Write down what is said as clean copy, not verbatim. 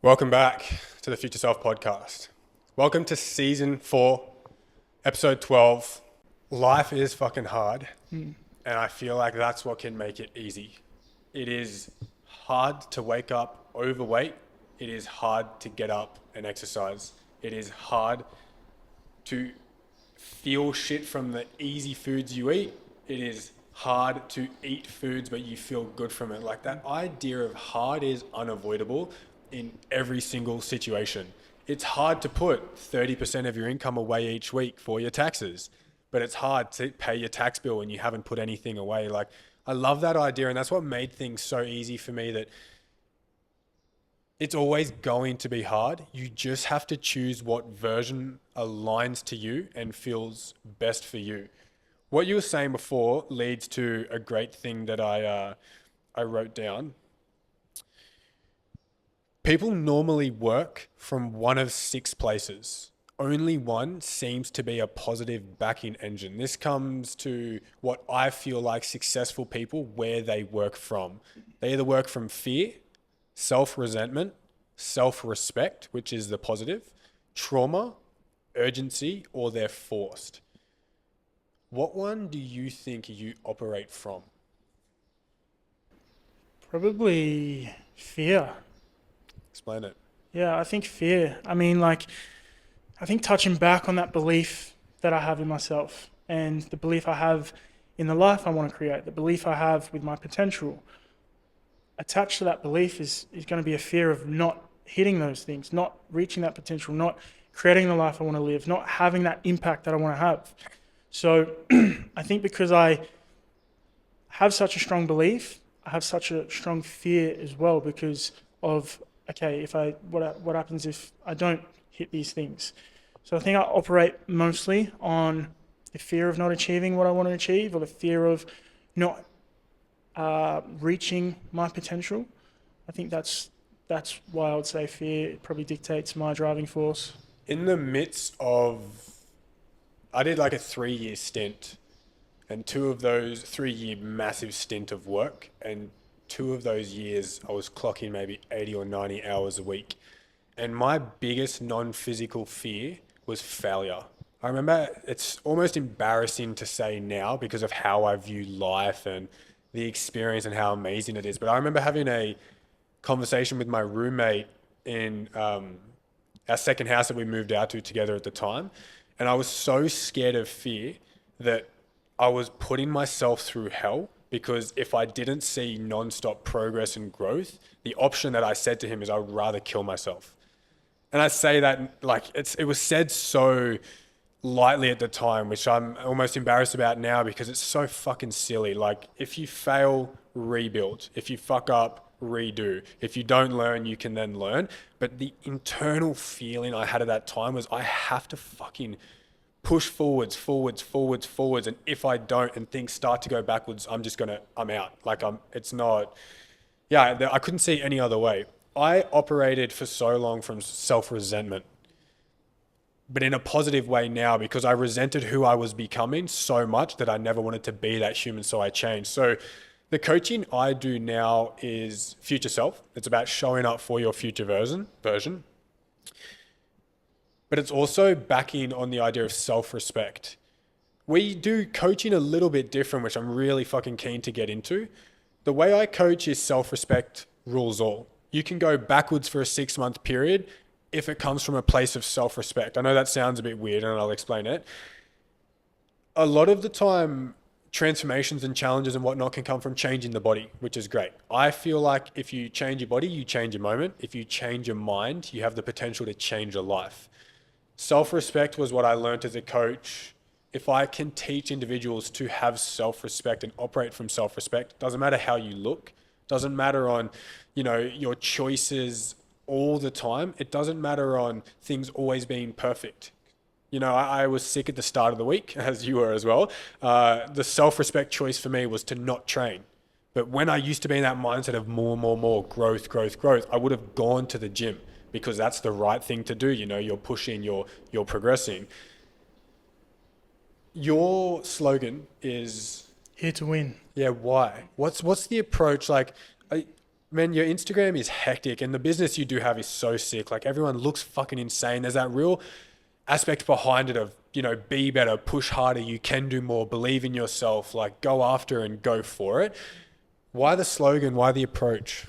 Welcome back to the Future Self podcast. Welcome to season 4, episode 12. Life is fucking hard, and I feel like that's what can make it easy. It is hard to wake up overweight. It is hard to get up and exercise. It is hard to feel shit from the easy foods you eat. It is hard to eat foods but you feel good from it. Like, that idea of hard is unavoidable in every single situation. It's hard to put 30% of your income away each week for your taxes, but it's hard to pay your tax bill when you haven't put anything away. Like, I love that idea, and that's what made things so easy for me, that it's always going to be hard. You just have to choose what version aligns to you and feels best for you. What you were saying before leads to a great thing that I wrote down. People normally work from one of 6 places. Only one seems to be a positive backing engine. This comes to what I feel like successful people, where they work from. They either work from fear, self-resentment, self-respect, which is the positive, trauma, urgency, or they're forced. What one do you think you operate from? Probably fear. Explain it. Yeah, I think fear. I think touching back on that belief that I have in myself and the belief I have in the life I want to create, the belief I have with my potential, attached to that belief is going to be a fear of not hitting those things, not reaching that potential, not creating the life I want to live, not having that impact that I want to have. So I think because I have such a strong belief, I have such a strong fear as well because of, okay, what happens if I don't hit these things? So I think I operate mostly on the fear of not achieving what I want to achieve, or the fear of not reaching my potential. I think that's why I would say fear probably dictates my driving force. In the midst of, I did like a 3-year stint, and 2 of those 3-year massive stint of work, and 2 of those years I was clocking maybe 80 or 90 hours a week. And my biggest non-physical fear was failure. I remember, it's almost embarrassing to say now because of how I view life and the experience and how amazing it is. But I remember having a conversation with my roommate in our second house that we moved out to together at the time. And I was so scared of fear that I was putting myself through hell, because if I didn't see non-stop progress and growth, the option that I said to him is, I would rather kill myself. And I say that like it was said so lightly at the time, which I'm almost embarrassed about now because it's so fucking silly. Like, if you fail, rebuild. If you fuck up, redo. If you don't learn, you can then learn. But the internal feeling I had at that time was, I have to fucking push forwards, forwards, forwards, forwards. And if I don't and things start to go backwards, I'm out. Like, it's not, yeah, I couldn't see any other way. I operated for so long from self-resentment, but in a positive way now, because I resented who I was becoming so much that I never wanted to be that human. So I changed. So the coaching I do now is future self. It's about showing up for your future version, but it's also backing on the idea of self-respect. We do coaching a little bit different, which I'm really fucking keen to get into. The way I coach is self-respect rules all. You can go backwards for a 6-month period if it comes from a place of self-respect. I know that sounds a bit weird, and I'll explain it. A lot of the time, transformations and challenges and whatnot can come from changing the body, which is great. I feel like if you change your body, you change your moment. If you change your mind, you have the potential to change your life. Self-respect was what I learned as a coach. If I can teach individuals to have self-respect and operate from self-respect, doesn't matter how you look, doesn't matter on, your choices all the time. It doesn't matter on things always being perfect. I was sick at the start of the week, as you were as well. The self-respect choice for me was to not train. But when I used to be in that mindset of more, growth, growth, growth, I would have gone to the gym because that's the right thing to do. You're pushing, you're progressing. Your slogan is, Here to win. yeah, why? What's the approach? Like, Man, your Instagram is hectic and the business you do have is so sick. Like everyone looks fucking insane. There's that real aspect behind it of, be better, push harder, you can do more, believe in yourself, like go after and go for it. Why the slogan? Why the approach?